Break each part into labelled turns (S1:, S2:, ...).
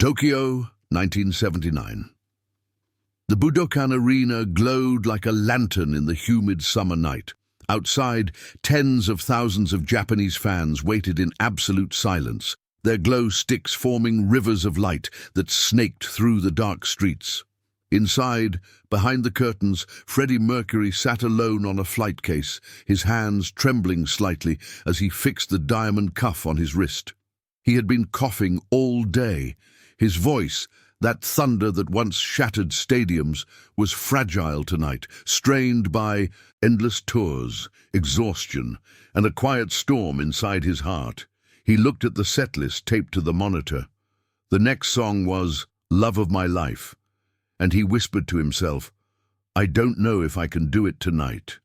S1: Tokyo, 1979. The Budokan Arena glowed like a lantern in the humid summer night. Outside, tens of thousands of Japanese fans waited in absolute silence, their glow sticks forming rivers of light that snaked through the dark streets. Inside, behind the curtains, Freddie Mercury sat alone on a flight case, his hands trembling slightly as he fixed the diamond cuff on his wrist. He had been coughing all day. His voice, that thunder that once shattered stadiums, was fragile tonight, strained by endless tours, exhaustion, and a quiet storm inside his heart. He looked at the setlist taped to the monitor. The next song was "Love of My Life," and he whispered to himself, "I don't know if I can do it tonight."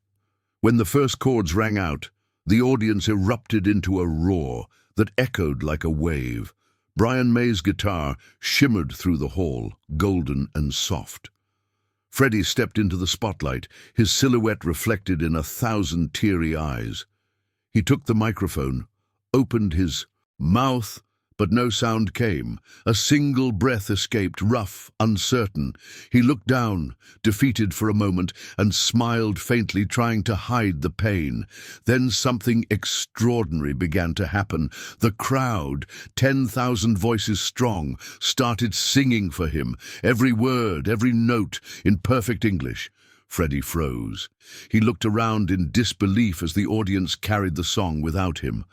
S1: When the first chords rang out, the audience erupted into a roar that echoed like a wave. Brian May's guitar shimmered through the hall, golden and soft. Freddie stepped into the spotlight, his silhouette reflected in 1,000 teary eyes. He took the microphone, opened his mouth, but no sound came. A single breath escaped, rough, uncertain. He looked down, defeated for a moment, and smiled faintly, trying to hide the pain. Then something extraordinary began to happen. The crowd, 10,000 voices strong, started singing for him, every word, every note, in perfect English. Freddie froze. He looked around in disbelief as the audience carried the song without him.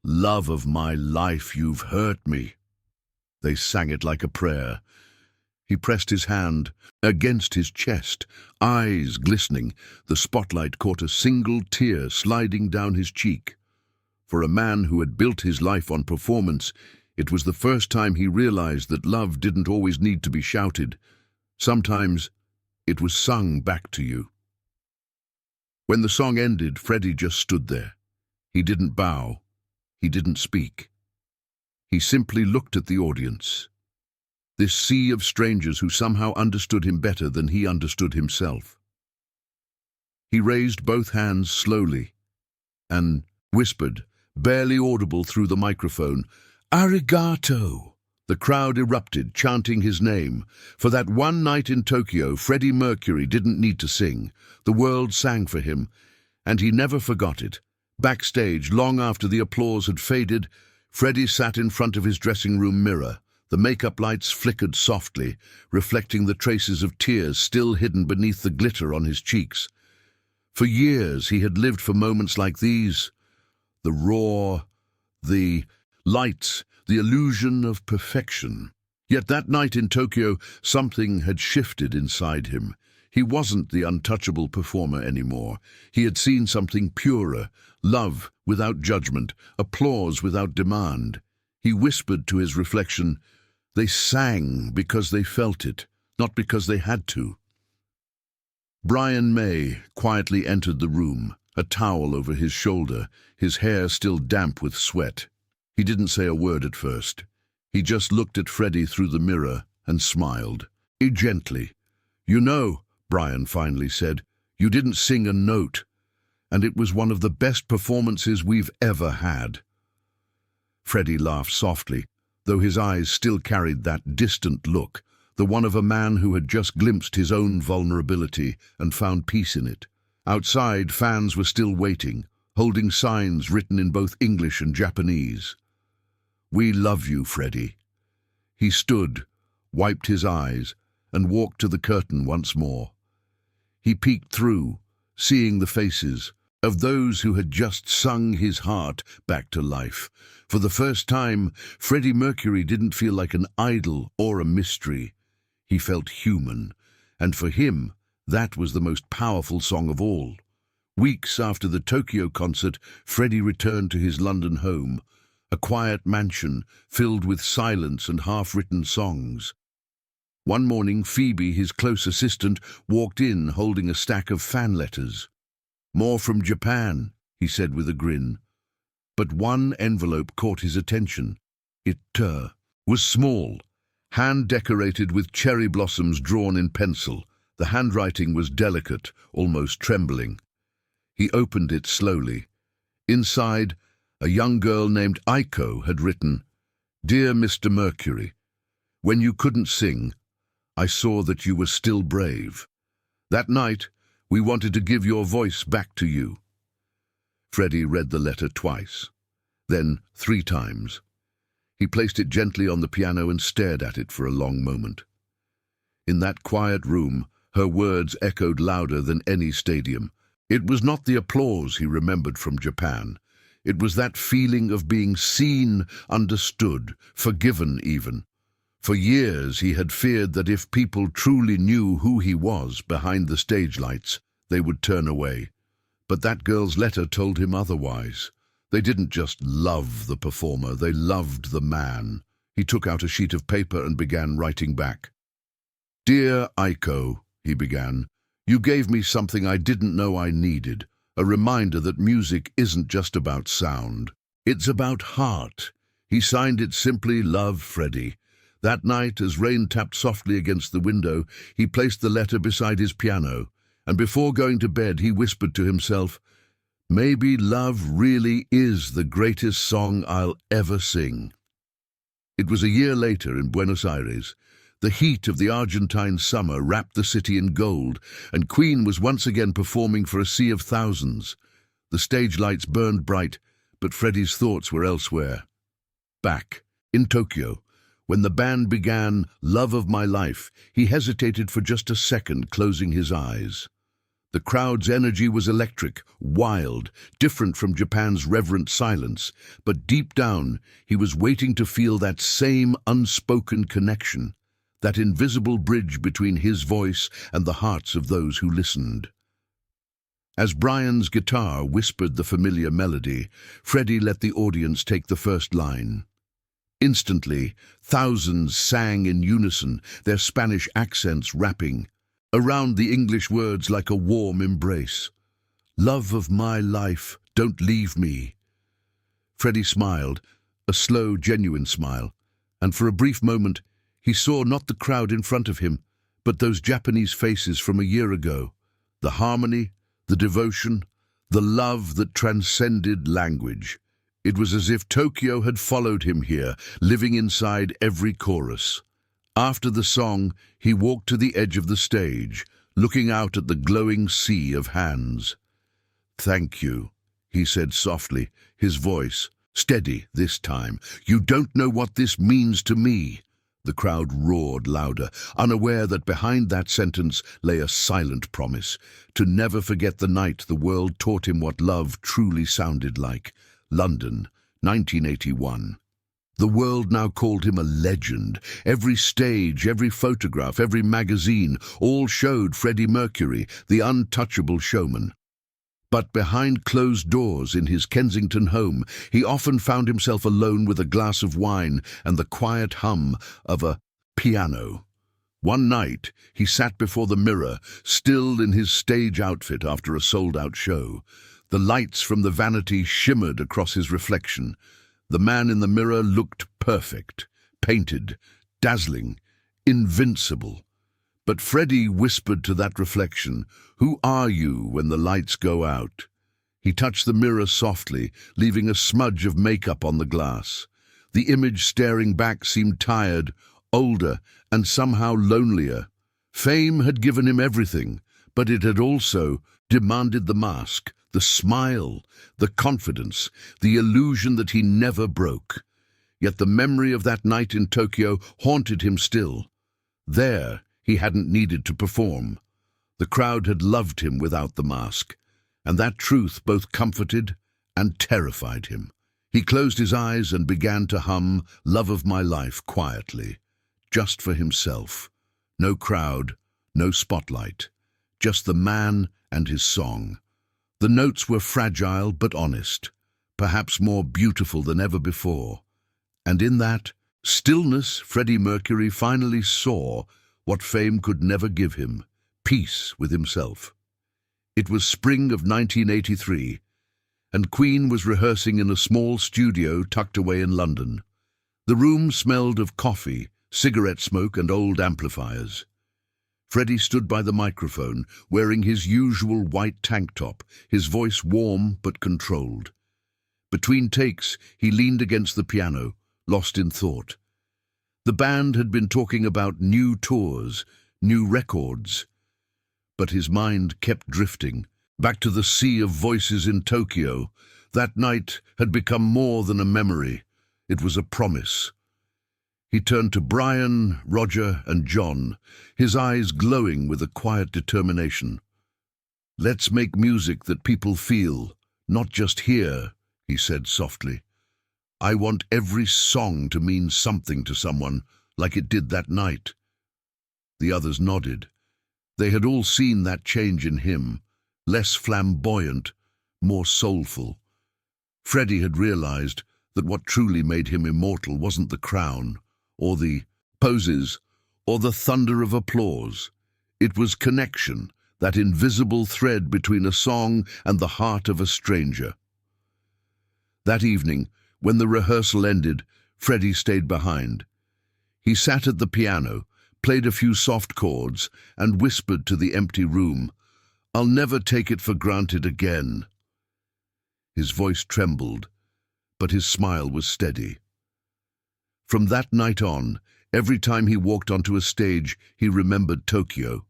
S1: "Love of my life, you've hurt me." They sang it like a prayer. He pressed his hand against his chest, eyes glistening. The spotlight caught a single tear sliding down his cheek. For a man who had built his life on performance, it was the first time he realized that love didn't always need to be shouted. Sometimes it was sung back to you. When the song ended, Freddie just stood there. He didn't bow. He didn't speak. He simply looked at the audience, this sea of strangers who somehow understood him better than he understood himself. He raised both hands slowly and whispered, barely audible through the microphone, "Arigato." The crowd erupted, chanting his name. For that one night in Tokyo, Freddie Mercury didn't need to sing. The world sang for him, and he never forgot it. Backstage, long after the applause had faded, Freddie sat in front of his dressing room mirror. The makeup lights flickered softly, reflecting the traces of tears still hidden beneath the glitter on his cheeks. For years he had lived for moments like these. The roar, the lights, the illusion of perfection. Yet that night in Tokyo, something had shifted inside him. He wasn't the untouchable performer anymore. He had seen something purer, love without judgment, applause without demand. He whispered to his reflection, "They sang because they felt it, not because they had to." Brian May quietly entered the room, a towel over his shoulder, his hair still damp with sweat. He didn't say a word at first. He just looked at Freddie through the mirror and smiled. Gently. "You know," Brian finally said, "you didn't sing a note, and it was one of the best performances we've ever had." Freddie laughed softly, though his eyes still carried that distant look, the one of a man who had just glimpsed his own vulnerability and found peace in it. Outside, fans were still waiting, holding signs written in both English and Japanese. "We love you, Freddie." He stood, wiped his eyes, and walked to the curtain once more. He peeked through, seeing the faces of those who had just sung his heart back to life. For the first time, Freddie Mercury didn't feel like an idol or a mystery. He felt human, and for him, that was the most powerful song of all. Weeks after the Tokyo concert, Freddie returned to his London home, a quiet mansion filled with silence and half-written songs. One morning, Phoebe, his close assistant, walked in holding a stack of fan letters. "More from Japan," he said with a grin. But one envelope caught his attention. It was small, hand-decorated with cherry blossoms drawn in pencil. The handwriting was delicate, almost trembling. He opened it slowly. Inside, a young girl named Aiko had written, "Dear Mr. Mercury, When you couldn't sing, I saw that you were still brave. That night, we wanted to give your voice back to you." Freddie read the letter twice, then 3 times. He placed it gently on the piano and stared at it for a long moment. In that quiet room, her words echoed louder than any stadium. It was not the applause he remembered from Japan. It was that feeling of being seen, understood, forgiven even. For years he had feared that if people truly knew who he was behind the stage lights, they would turn away. But that girl's letter told him otherwise. They didn't just love the performer, they loved the man. He took out a sheet of paper and began writing back. "Dear Aiko," he began, "you gave me something I didn't know I needed, a reminder that music isn't just about sound. It's about heart." He signed it simply, "Love, Freddie." That night, as rain tapped softly against the window, he placed the letter beside his piano, and before going to bed he whispered to himself, "Maybe love really is the greatest song I'll ever sing." It was a year later in Buenos Aires. The heat of the Argentine summer wrapped the city in gold, and Queen was once again performing for a sea of thousands. The stage lights burned bright, but Freddie's thoughts were elsewhere. Back, in Tokyo, when the band began "Love of My Life," he hesitated for just a second, closing his eyes. The crowd's energy was electric, wild, different from Japan's reverent silence, but deep down he was waiting to feel that same unspoken connection, that invisible bridge between his voice and the hearts of those who listened. As Brian's guitar whispered the familiar melody, Freddie let the audience take the first line. Instantly, thousands sang in unison, their Spanish accents rapping around the English words like a warm embrace. "Love of my life, don't leave me." Freddie smiled, a slow, genuine smile, and for a brief moment he saw not the crowd in front of him, but those Japanese faces from a year ago. The harmony, the devotion, the love that transcended language. It was as if Tokyo had followed him here, living inside every chorus. After the song, he walked to the edge of the stage, looking out at the glowing sea of hands. "Thank you," he said softly, his voice steady this time. "You don't know what this means to me." The crowd roared louder, unaware that behind that sentence lay a silent promise, to never forget the night the world taught him what love truly sounded like. London, 1981. The world now called him a legend. Every stage, every photograph, every magazine, all showed Freddie Mercury, the untouchable showman. But behind closed doors in his Kensington home, he often found himself alone with a glass of wine and the quiet hum of a piano. One night, he sat before the mirror, still in his stage outfit after a sold-out show. The lights from the vanity shimmered across his reflection. The man in the mirror looked perfect, painted, dazzling, invincible. But Freddie whispered to that reflection, "Who are you when the lights go out?" He touched the mirror softly, leaving a smudge of makeup on the glass. The image staring back seemed tired, older, and somehow lonelier. Fame had given him everything, but it had also demanded the mask, the smile, the confidence, the illusion that he never broke. Yet the memory of that night in Tokyo haunted him still. There, he hadn't needed to perform. The crowd had loved him without the mask, and that truth both comforted and terrified him. He closed his eyes and began to hum "Love of My Life" quietly, just for himself. No crowd, no spotlight, just the man and his song. The notes were fragile but honest, perhaps more beautiful than ever before. And in that stillness, Freddie Mercury finally saw what fame could never give him: peace with himself. It was spring of 1983, and Queen was rehearsing in a small studio tucked away in London. The room smelled of coffee, cigarette smoke, and old amplifiers. Freddie stood by the microphone, wearing his usual white tank top, his voice warm but controlled. Between takes, he leaned against the piano, lost in thought. The band had been talking about new tours, new records, but his mind kept drifting back to the sea of voices in Tokyo. That night had become more than a memory. It was a promise. He turned to Brian, Roger, and John, his eyes glowing with a quiet determination. "Let's make music that people feel, not just hear," he said softly. "I want every song to mean something to someone, like it did that night." The others nodded. They had all seen that change in him, less flamboyant, more soulful. Freddie had realized that what truly made him immortal wasn't the crown, or the poses, or the thunder of applause. It was connection, that invisible thread between a song and the heart of a stranger. That evening, when the rehearsal ended, Freddie stayed behind. He sat at the piano, played a few soft chords, and whispered to the empty room, "I'll never take it for granted again." His voice trembled, but his smile was steady. From that night on, every time he walked onto a stage, he remembered Tokyo,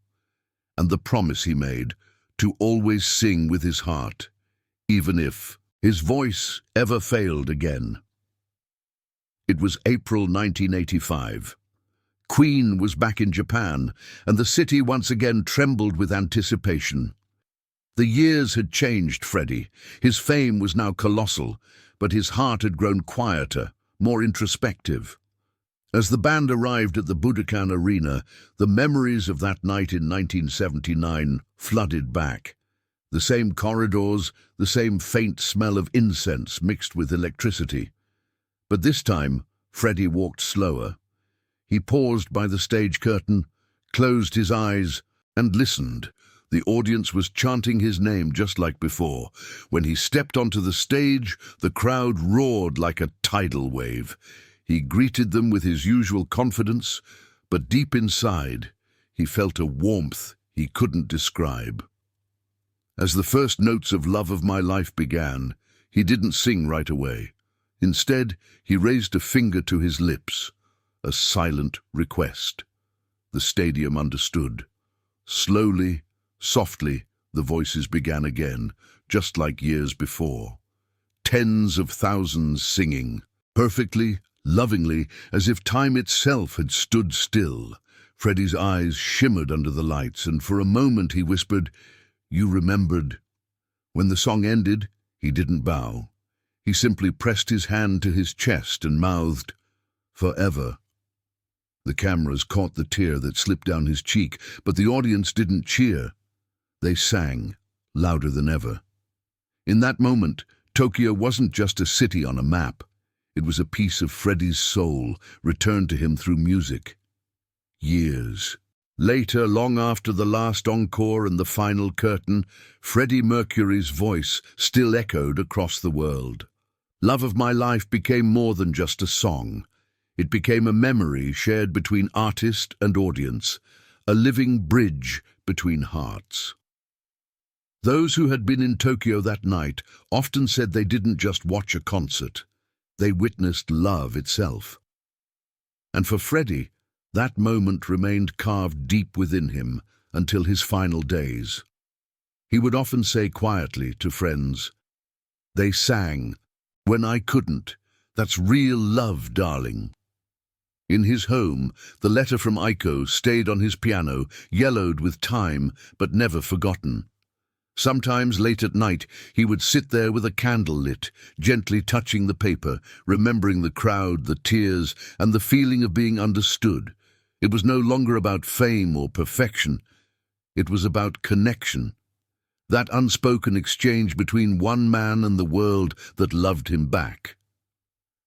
S1: and the promise he made to always sing with his heart, even if his voice ever failed again. It was April 1985. Queen was back in Japan, and the city once again trembled with anticipation. The years had changed Freddie. His fame was now colossal, but his heart had grown quieter, more introspective. As the band arrived at the Budokan Arena, the memories of that night in 1979 flooded back. The same corridors, the same faint smell of incense mixed with electricity. But this time, Freddie walked slower. He paused by the stage curtain, closed his eyes, and listened. The audience was chanting his name just like before. When he stepped onto the stage, the crowd roared like a tidal wave. He greeted them with his usual confidence, but deep inside, he felt a warmth he couldn't describe. As the first notes of "Love of My Life" began, he didn't sing right away. Instead, he raised a finger to his lips, a silent request. The stadium understood. Slowly, softly, the voices began again, just like years before. Tens of thousands singing, perfectly, lovingly, as if time itself had stood still. Freddie's eyes shimmered under the lights, and for a moment he whispered, "You remembered." When the song ended, he didn't bow. He simply pressed his hand to his chest and mouthed, "Forever." The cameras caught the tear that slipped down his cheek, but the audience didn't cheer. They sang, louder than ever. In that moment, Tokyo wasn't just a city on a map. It was a piece of Freddie's soul, returned to him through music. Years later, long after the last encore and the final curtain, Freddie Mercury's voice still echoed across the world. "Love of My Life" became more than just a song. It became a memory shared between artist and audience, a living bridge between hearts. Those who had been in Tokyo that night often said they didn't just watch a concert. They witnessed love itself. And for Freddie, that moment remained carved deep within him until his final days. He would often say quietly to friends, "They sang when I couldn't. That's real love, darling." In his home, the letter from Aiko stayed on his piano, yellowed with time, but never forgotten. Sometimes late at night, he would sit there with a candle lit, gently touching the paper, remembering the crowd, the tears, and the feeling of being understood. It was no longer about fame or perfection. It was about connection. That unspoken exchange between one man and the world that loved him back.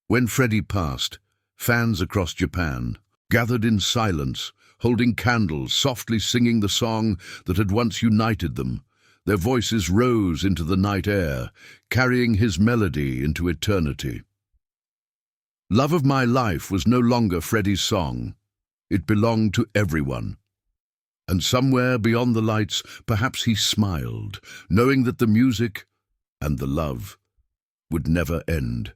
S1: When Freddie passed, fans across Japan gathered in silence, holding candles, softly singing the song that had once united them. Their voices rose into the night air, carrying his melody into eternity. "Love of My Life" was no longer Freddie's song. It belonged to everyone. And somewhere beyond the lights, perhaps he smiled, knowing that the music and the love would never end.